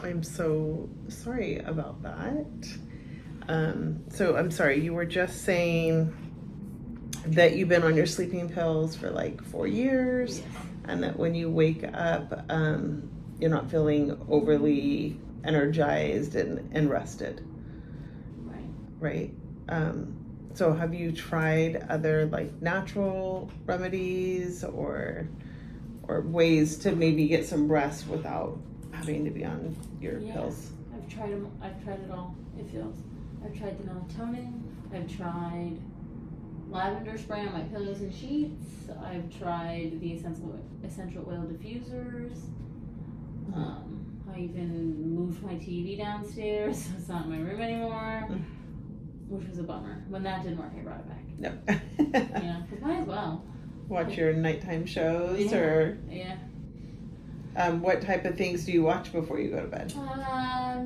I'm so sorry about that. So I'm sorry, you were just saying that you've been on your sleeping pills for like 4 years, Yes. and that when you wake up, you're not feeling overly energized and rested, Right. right? So have you tried other like natural remedies or ways to maybe get some rest without having to be on your pills? I've tried them. I've tried it all. It feels. I've tried the melatonin. I've tried lavender spray on my pillows and sheets. I've tried the essential oil diffusers. I even moved my TV downstairs, so it's not in my room anymore, which was a bummer. When that didn't work, I brought it back. No. You know, 'cause might as well. Watch your nighttime shows or Yeah. what type of things do you watch before you go to bed?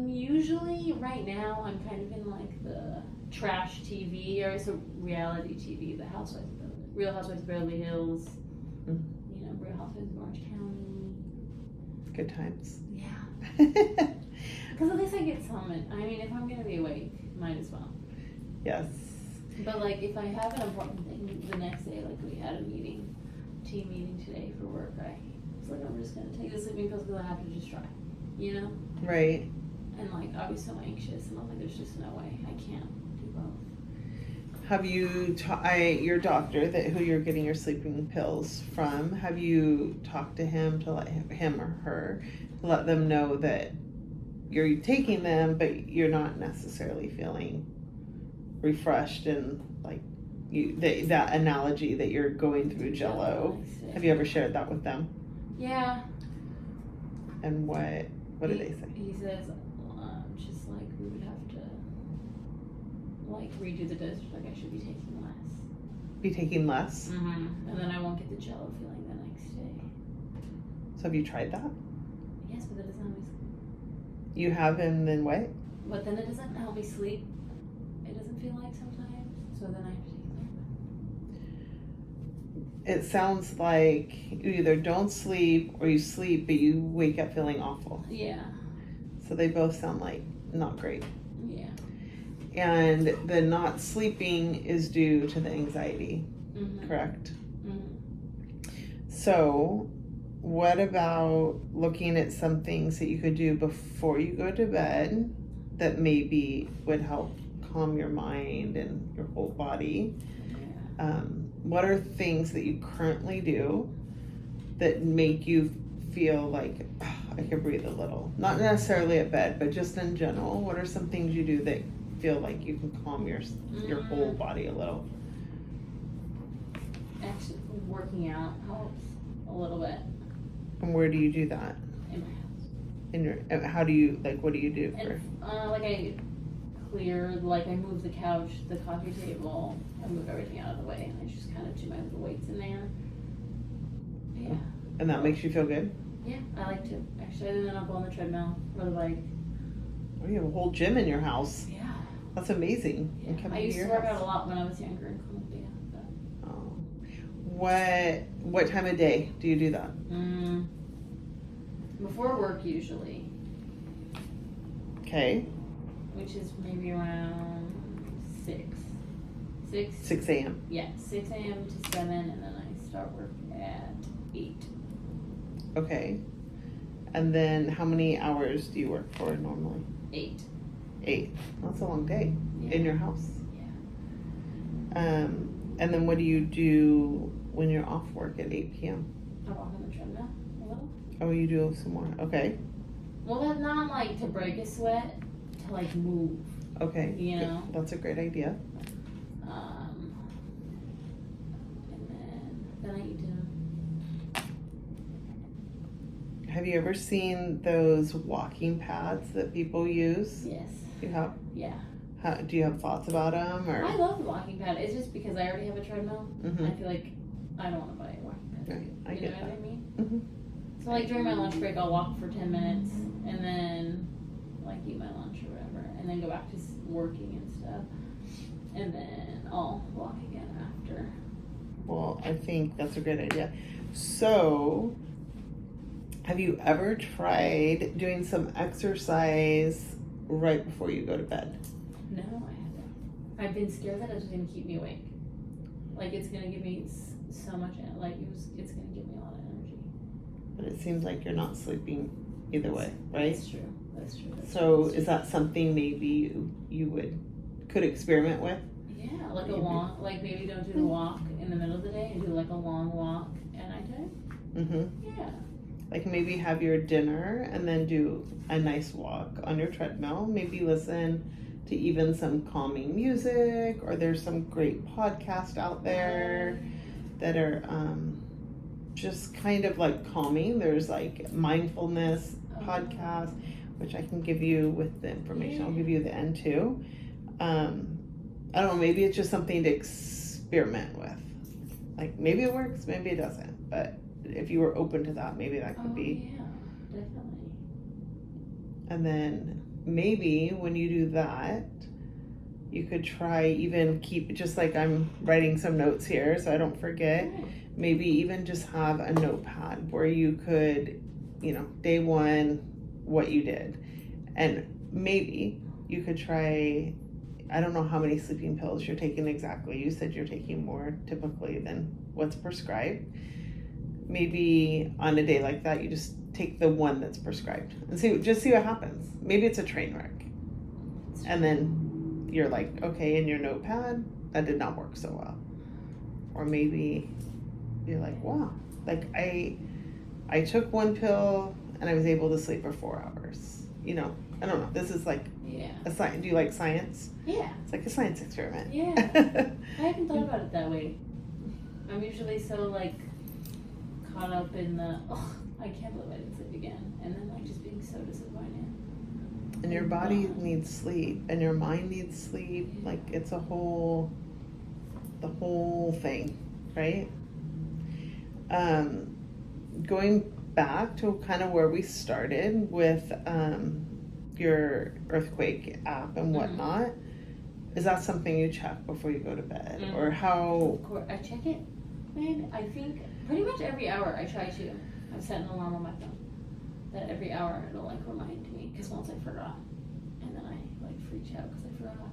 Usually right now I'm kind of in like the trash TV or so reality TV, the Real Housewives of Beverly Hills, you know, Real Housewives of Orange County. Good times. Yeah. Because at least I get some. I mean, if I'm gonna be awake, might as well. Yes. But like, if I have an important thing the next day, like we had a team meeting today for work, I was like, I'm just gonna take the sleeping pills because I have to just try, you know? Right. And like, I was so anxious, and I was like, there's just no way I can't do both. Have you, your doctor who you're getting your sleeping pills from, have you talked to him to let him or her let them know that you're taking them, but you're not necessarily feeling refreshed and like that analogy that you're going through Jello? Have you ever shared that with them? Yeah. And what did they say? He says, just like we would have to like redo the dosage, like I should be taking less. Be taking less? Mm-hmm. And then I won't get the Jello feeling the next day. So have you tried that? Yes, but that doesn't help me sleep. You have, and then what? But then it doesn't help me sleep. It doesn't feel like sometimes. So then I have to take It sounds like you either don't sleep or you sleep, but you wake up feeling awful. Yeah. So they both sound like not great. Yeah. And the not sleeping is due to the anxiety, correct? So what about looking at some things that you could do before you go to bed that maybe would help calm your mind and your whole body? What are things that you currently do that make you feel like I could breathe a little? Not necessarily at bed, but just in general. What are some things you do that feel like you can calm your whole body a little? Actually, working out helps a little bit. And where do you do that? In my house. In your, how do you, like, what do you do for? And, like I clear, like I move the couch, the coffee table, I move everything out of the way, and I just kind of do my little weights in there. Yeah. And that makes you feel good? Yeah, I like to. Actually, and then I'll go on the treadmill or the bike. Oh, you have a whole gym in your house. Yeah. That's amazing. Yeah. I used to work out a lot when I was younger in Columbia. But... Oh. What time of day do you do that? Before work usually. Okay. Which is maybe around 6. 6 a.m. Yeah, 6 a.m. to 7, and then I start work at 8. Okay. And then how many hours do you work for normally? 8. 8. That's a long day in your house. Yeah. And then what do you do when you're off work at 8 p.m.? I walk on the treadmill a little. Oh, you do some more. Okay. Well, that's not like to break a sweat, to like move. Okay. You know? That's a great idea. And then I eat dinner. Have you ever seen those walking pads that people use? Yes. You have? Yeah. Do you have thoughts about them? Or? I love the walking pad. It's just because I already have a treadmill. I feel like I don't want to buy a walking pad. Right. I you get know that. what I mean? So like during my lunch break, I'll walk for 10 minutes and then like eat my lunch or whatever, and then go back to working and stuff, and then I'll walk again after. Well, I think that's a great idea. So, have you ever tried doing some exercise right before you go to bed? No, I haven't. I've been scared that it's going to keep me awake. Like, it's going to give me so much, like, it's going to give me a lot of energy. But it seems like you're not sleeping either way, right? That's true. So is that something maybe you could experiment with? Yeah, like a walk, like maybe don't do the walk in the middle of the day and do like a long walk at nighttime. Mm-hmm. Yeah. Like maybe have your dinner and then do a nice walk on your treadmill. Maybe listen to even some calming music, or there's some great podcasts out there that are just kind of like calming. There's like mindfulness podcasts, which I can give you with the information. I'll give you the end too. I don't know, maybe it's just something to experiment with. Like maybe it works, maybe it doesn't. But if you were open to that, maybe that could be. Yeah, definitely. And then maybe when you do that, you could try even keep, just like I'm writing some notes here so I don't forget, maybe even just have a notepad where you could, day one, what you did. And maybe you could try, I don't know how many sleeping pills you're taking exactly. You said you're taking more typically than what's prescribed. Maybe on a day like that, you just take the one that's prescribed and see what happens. Maybe it's a train wreck. And then you're like, okay, in your notepad, that did not work so well. Or maybe you're like, wow, like I took one pill and I was able to sleep for 4 hours. I don't know. This is like a science. Do you like science? Yeah. It's like a science experiment. Yeah. I haven't thought about it that way. I'm usually so like caught up in the, I can't believe I didn't sleep again. And then like just being so disappointed. And your body needs sleep and your mind needs sleep. Yeah. Like it's the whole thing, right? Going back to kind of where we started with your earthquake app and whatnot, is that something you check before you go to bed? Or how? Of course, I check it, man. I think pretty much every hour I try to. I've set an alarm on my phone that every hour it'll like remind me, because once I forgot, and then I like freaked out because I forgot.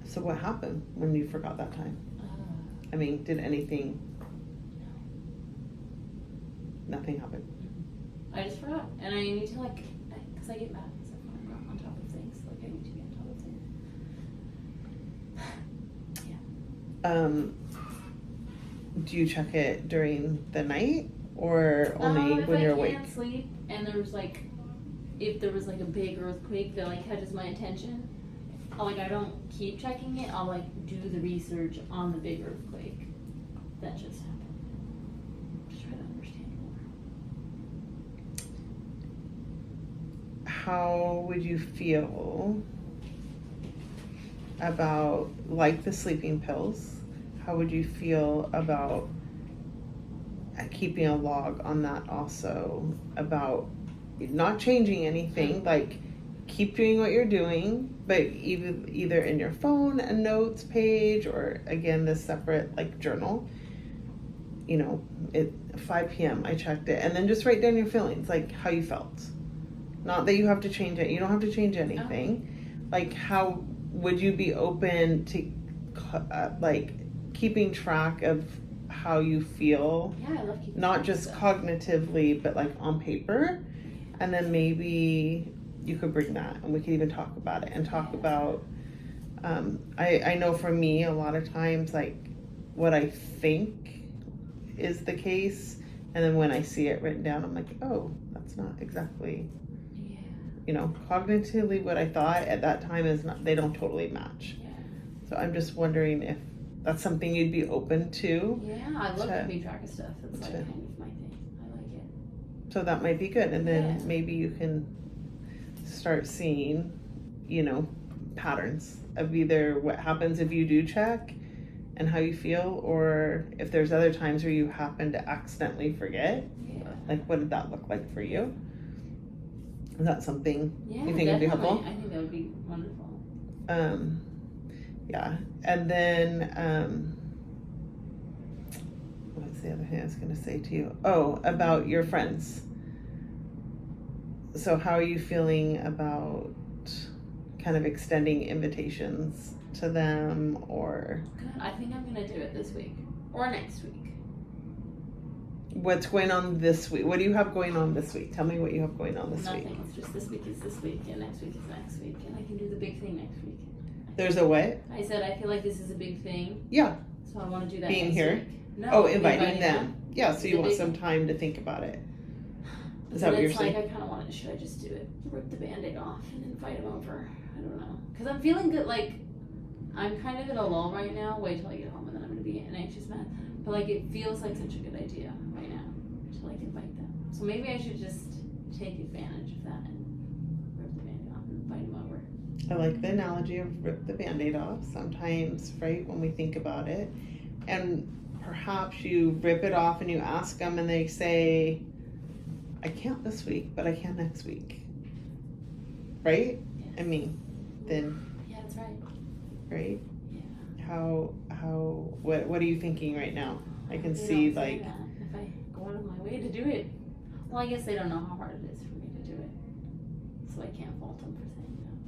So what happened when you forgot that time? I mean, did anything? No. Nothing happened. I just forgot, and I need to because I get mad because I'm not on top of things. Like I need to be on top of things. Yeah. Do you check it during the night or only when you're awake? If I can't sleep and if there was like a big earthquake that like catches my attention, I don't keep checking it. I'll do the research on the big earthquake that just happened. Just try to understand more. How would you feel about, like the sleeping pills, how would you feel about keeping a log on that also, about not changing anything, like keep doing what you're doing, but either in your phone, a notes page, or again, this separate journal, at 5 p.m. I checked it, and then just write down your feelings, like how you felt. Not that you have to change it. You don't have to change anything. Like, how would you be open to keeping track of how you feel? Yeah, I love keeping not track just of stuff. cognitively, but on paper. And then maybe you could bring that, and we could even talk about it and talk about. I know for me, a lot of times, what I think is the case, and then when I see it written down, I'm like, oh, that's not exactly. Cognitively what I thought at that time is not, they don't totally match. Yeah. So I'm just wondering if that's something you'd be open to. Yeah, I love keeping track of stuff. It's kind of my thing. I like it. So that might be good. And then maybe you can start seeing, patterns of either what happens if you do check and how you feel, or if there's other times where you happen to accidentally forget. Yeah. What did that look like for you? Is that something you think would be helpful? I think that would be wonderful. Yeah. And then, what's the other thing I was going to say to you? Oh, about your friends. So how are you feeling about kind of extending invitations to them, or Good. I think I'm gonna do it this week or next week. what's going on this week? What do you have going on this week? Tell me what you have going on this week. Nothing. It's just this week is this week, and next week is next week, and I can do the big thing next week. There's a what? I said I feel like this is a big thing. Yeah. So I want to do that. Being next here? Week. No. Oh, inviting them. Yeah, so It's you a want big some thing. time to think about it. Is that But what you're it's saying? like I kind of wanted. Should I just do it? Rip the Band-Aid off and invite them over. I don't know. Because I'm feeling good. Like I'm kind of in a lull right now. Wait till I get home, and then I'm gonna be an anxious mess. But like it feels like such a good idea right now to like invite them. So maybe I should just take advantage of that and rip the Band-Aid off and invite them over. I like the analogy of rip the Band-Aid off sometimes, right, when we think about it. And perhaps you rip it off and you ask them and they say, I can't this week, but I can next week. Right? Yes. I mean, then, Yeah, that's right. right? Yeah. What are you thinking right now? I can They see, don't say like, that if I go out of my way to do it. Well, I guess they don't know how hard it is for me to do it, so I can't fault them for saying that.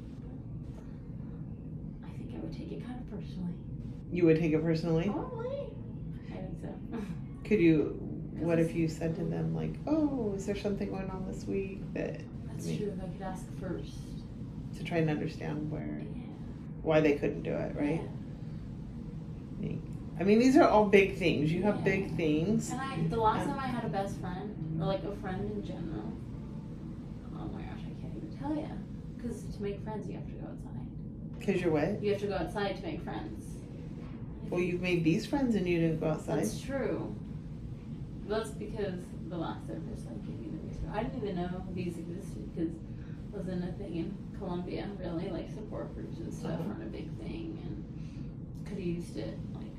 I think I would take it kind of personally. you would take it personally? Probably. I think so. Could you, what if you said to them, like, oh, is there something going on this week that, That's mean- true. If I could ask first. to try and understand Yeah. why they couldn't do it, right? Yeah. I mean, these are all big things. You have Yeah. big things. And the last time I had a best friend, or like a friend in general, oh my gosh, I can't even tell you. Because to make friends, you have to go outside. Because you're what? You have to go outside to make friends. Well, you've made these friends and you didn't go outside. That's true. That's because the last therapist like gave me the reason. I didn't even know these existed because it wasn't a thing in Colombia, really. Like support groups and stuff aren't a big thing, and could have used it like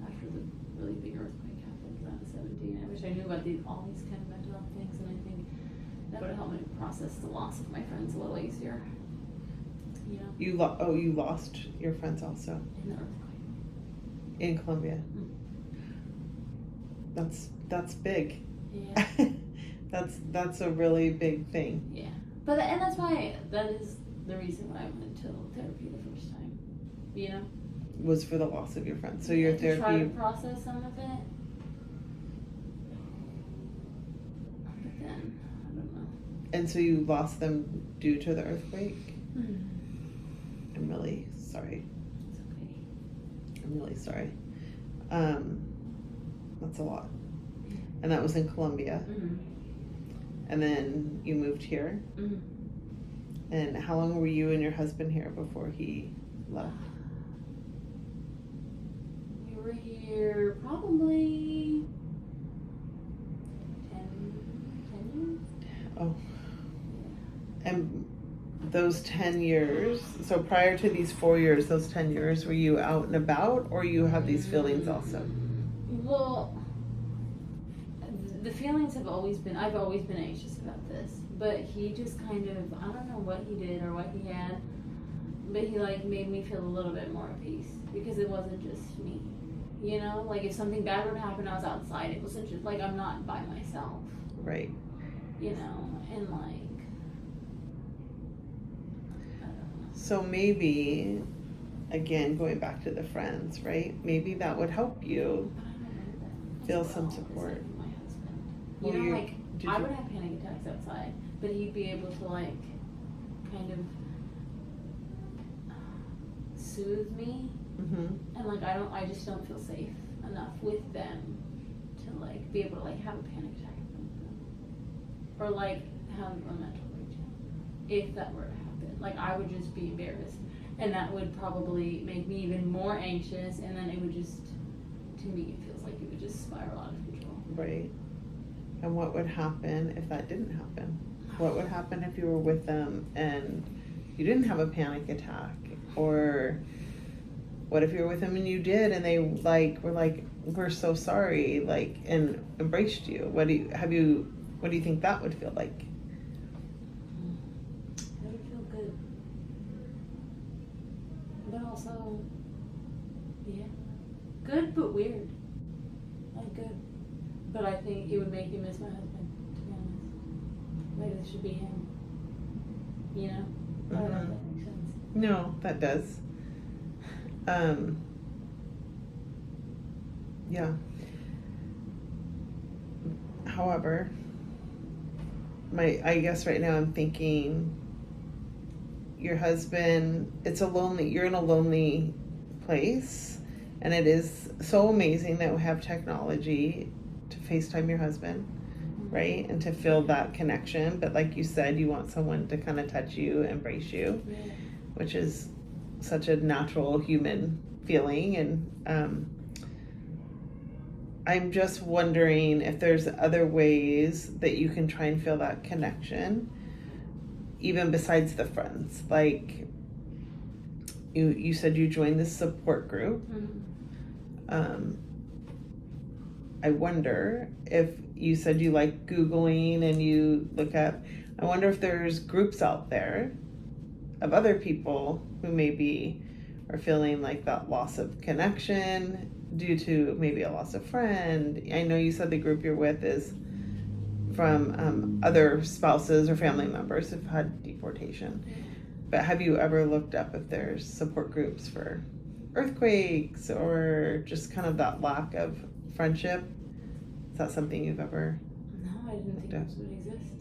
after the really big earthquake happened when I was 17. I wish I knew about all these kind of mental health things, and I think that would have helped me process the loss of my friends a little easier. You know, You lost your friends also in the earthquake. in Colombia. That's big. Yeah. That's a really big thing. Yeah, but and that's why that is the reason why I went to therapy the first time. You know, Was for the loss of your friends. So your to try to therapy. process some of it. But then I don't know. And so you lost them due to the earthquake. Mm. I'm really sorry. It's okay. I'm really sorry. That's a lot. And that was in Colombia. Mm-hmm. And then you moved here. Mm-hmm. And how long were you and your husband here before he left? We were here probably 10 years. Oh. And those 10 years, so prior to these 4 years, those 10 years, were you out and about, or you have these feelings also? Well, the feelings have always been, I've always been anxious about this, but he just kind of, I don't know what he did or what he had, but he like made me feel a little bit more at peace because it wasn't just me, you know, like if something bad were to happen, I was outside, it wasn't just like I'm not by myself, Right. you know, and like, I don't know. So maybe, again, going back to the friends, right? Maybe that would help you. But I don't know that. Feel as some well as, support. like, my husband. Well, You know, you- like did I you- would have panic attacks outside, but he'd be able to like kind of soothe me, Mm-hmm. and like I just don't feel safe enough with them to like be able to like have a panic attack in front of them, or like have a mental breakdown if that were to happen. Like I would just be embarrassed, and that would probably make me even more anxious, and then it would just, to me, it feels like it would just spiral out of control. Right. And what would happen if that didn't happen? What would happen if you were with them and you didn't have a panic attack? Or what if you were with them and you did, and they like were like, we're so sorry, like, and embraced you? What do you think that would feel like? That would feel good. But also, yeah. Good but weird. Like good. But I think it would make me miss my husband, to be honest. Like this should be him. you know? I don't know if that makes sense. No, that does. Yeah. However, I guess right now I'm thinking your husband, you're in a lonely place, and it is so amazing that we have technology to FaceTime your husband, right? And to feel that connection. But like you said, you want someone to kind of touch you, embrace you, Yeah. which is such a natural human feeling. And I'm just wondering if there's other ways that you can try and feel that connection, even besides the friends. Like you said you joined this support group. I wonder if you said you like Googling and you look up, I wonder if there's groups out there of other people who maybe are feeling like that loss of connection due to maybe a loss of friend. I know you said the group you're with is from other spouses or family members who've had deportation. But have you ever looked up if there's support groups for earthquakes or just kind of that lack of friendship? Is that something you've ever? No, I didn't think this would exist.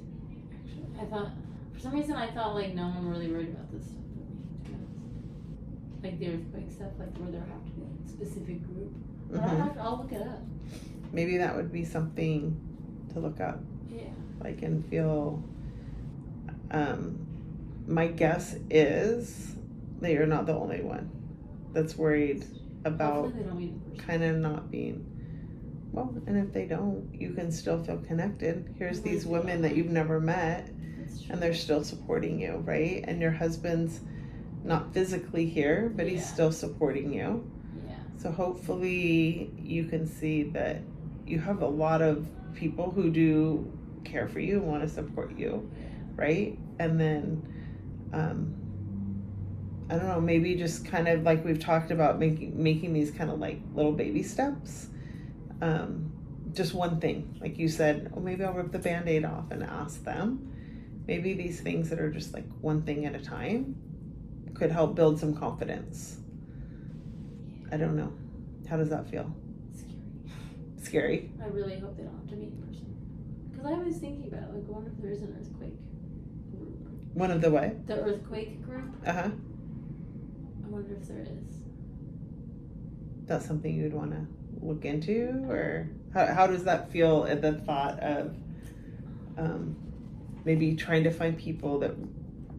Actually, I thought, for some reason, I thought like no one really worried about this stuff with me, to be honest. Like the earthquake stuff, like where there have to be like a specific group. But I'll look it up. Maybe that would be something to look up. Yeah. Like and feel. My guess is that you're not the only one that's worried about Hopefully they don't meet in person. kind of not being. Well, and if they don't, you can still feel connected. Here's these women that you've never met, That's true. and they're still supporting you, right? And your husband's not physically here, but he's still supporting you. Yeah. So hopefully you can see that you have a lot of people who do care for you and want to support you, right? And then, I don't know, maybe just kind of like we've talked about making these kind of like little baby steps. Just one thing, like you said, oh, maybe I'll rip the Band-Aid off and ask them. Maybe these things that are just like one thing at a time could help build some confidence. I don't know. How does that feel? Scary. I really hope they don't have to meet in person. Because I was thinking about it, like, I wonder if there is an earthquake group. One of the way? The earthquake group? Uh-huh. I wonder if there is. That's something you'd want to look into? Or how does that feel at the thought of maybe trying to find people that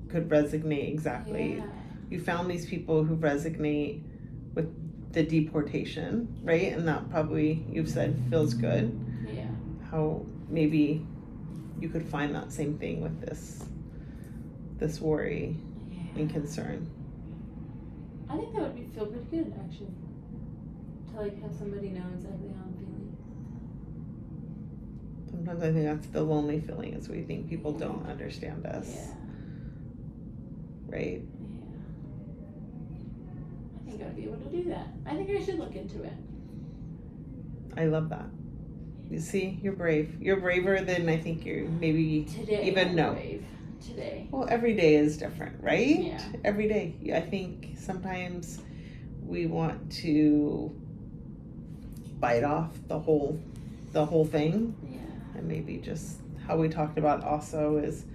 could resonate exactly? Yeah. You found these people who resonate with the deportation, right? And that probably, you've said, feels good. Yeah. How maybe you could find that same thing with this worry and concern. I think that would feel pretty good, actually. To like have somebody know exactly how I'm feeling. Sometimes I think that's the lonely feeling, is we think people don't understand us. Yeah. Right? Yeah. I think I'd be able to do that. I think I should look into it. I love that. You see, you're brave. You're braver than I think you maybe Today, even I'm know. brave. Today. Well, every day is different, right? Yeah. Every day. I think sometimes we want to bite off the whole thing. Yeah. And maybe just how we talked about also is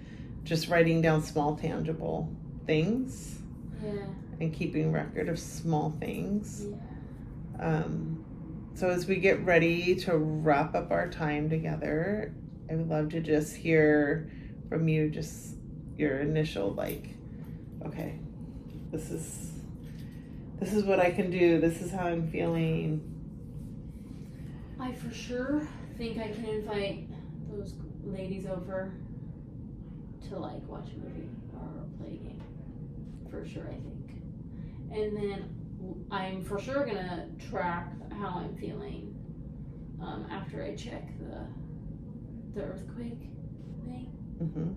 just writing down small tangible things. Yeah. And keeping record of small things. Yeah. So as we get ready to wrap up our time together, I would love to just hear from you just your initial like, okay, this is what I can do. This is how I'm feeling. I for sure think I can invite those ladies over to like watch a movie or play a game. For sure, I think. And then I'm for sure gonna track how I'm feeling after I check the earthquake thing. Mm-hmm.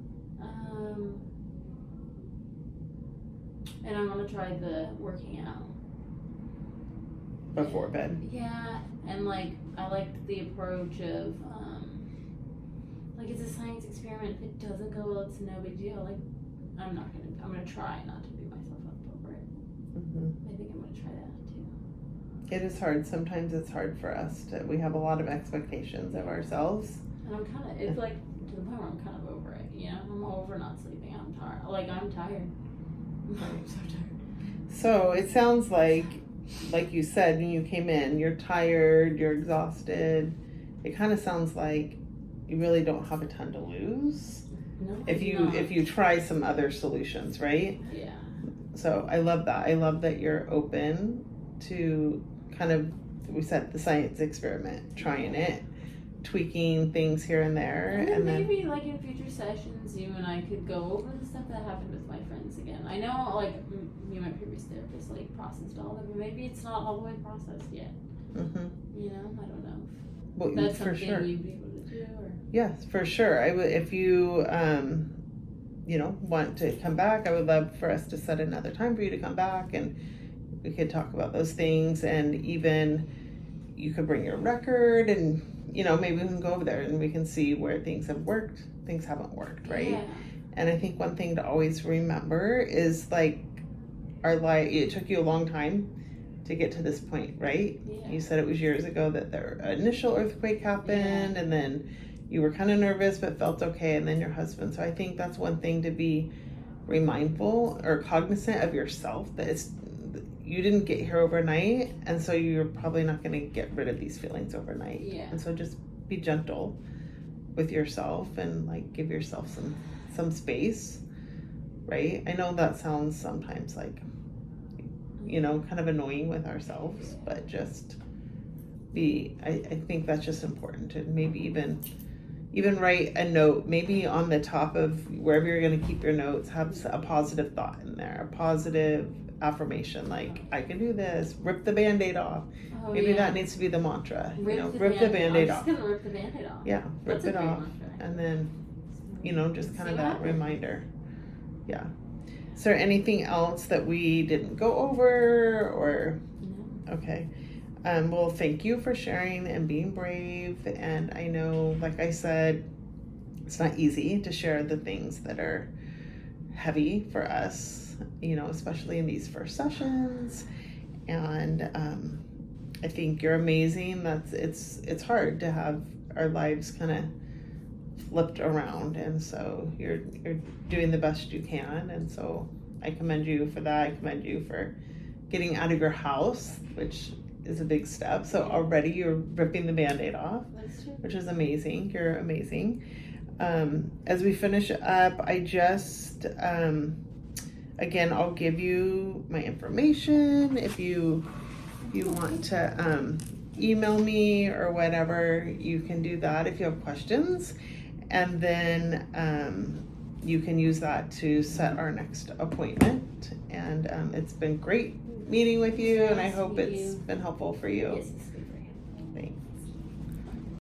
And I want to try the working out Before bed. Yeah, and like I liked the approach of like it's a science experiment. If it doesn't go well, it's no big deal. Like I'm not I'm gonna try not to beat myself up over it. Mhm. I think I'm gonna try that too. It is hard. Sometimes it's hard for us we have a lot of expectations of ourselves. And I'm kind of, it's like to the point where I'm kind of over it, you know? I'm over not sleeping. I'm tired. I'm tired. I'm so tired. So it sounds like you said when you came in, you're tired, you're exhausted. It kind of sounds like you really don't have a ton to lose No, if you try some other solutions, right? Yeah. So I love that. I love that you're open to kind of, we said, the science experiment, trying it, tweaking things here and there, And then then maybe like in future sessions, you and I could go over the stuff that happened with my friends again. I know like me and my previous therapist like processed all of it, but maybe it's not all the way processed yet. Mhm. You know, I don't know. Well, If that's for something sure. you'd be able to do, or Yes, for sure. I would, if you, want to come back, I would love for us to set another time for you to come back and we could talk about those things, and even you could bring your record and, maybe we can go over there and we can see where things have worked, things haven't worked, right? Yeah. And I think one thing to always remember is like our life, it took you a long time to get to this point, right? Yeah. You said it was years ago that the initial earthquake happened, and then you were kind of nervous but felt okay, and then your husband. So I think that's one thing to be mindful or cognizant of yourself, that you didn't get here overnight, and so you're probably not going to get rid of these feelings overnight. Yeah. And so just be gentle with yourself and like give yourself some space, right? I know that sounds sometimes like kind of annoying with ourselves, but just I think that's just important to maybe even write a note, maybe on the top of wherever you're going to keep your notes, have a positive thought in there, a positive affirmation, like I can do this, rip the Band-Aid off. Oh, Maybe yeah. that needs to be the mantra, Rip the Band-Aid off. I'm just gonna rip the Band-Aid off. Yeah, rip That's a it great off. mantra. And then, just kind See of what that happens. reminder. Yeah. Is there anything else that we didn't go over or? No. Okay. Well, thank you for sharing and being brave. And I know, like I said, it's not easy to share the things that are heavy for us, especially in these first sessions. And I think you're amazing. It's hard to have our lives kind of flipped around, and so you're doing the best you can, and so I commend you for that. I commend you for getting out of your house, which is a big step. So already you're ripping the Band-Aid off, That's true. which is amazing. You're amazing. As we finish up, I just again, I'll give you my information if you want to email me or whatever. You can do that if you have questions, and then you can use that to set our next appointment. And it's been great meeting with you, and I Nice to hope meet it's you. been helpful for you. Yes, it's been very helpful. Thanks.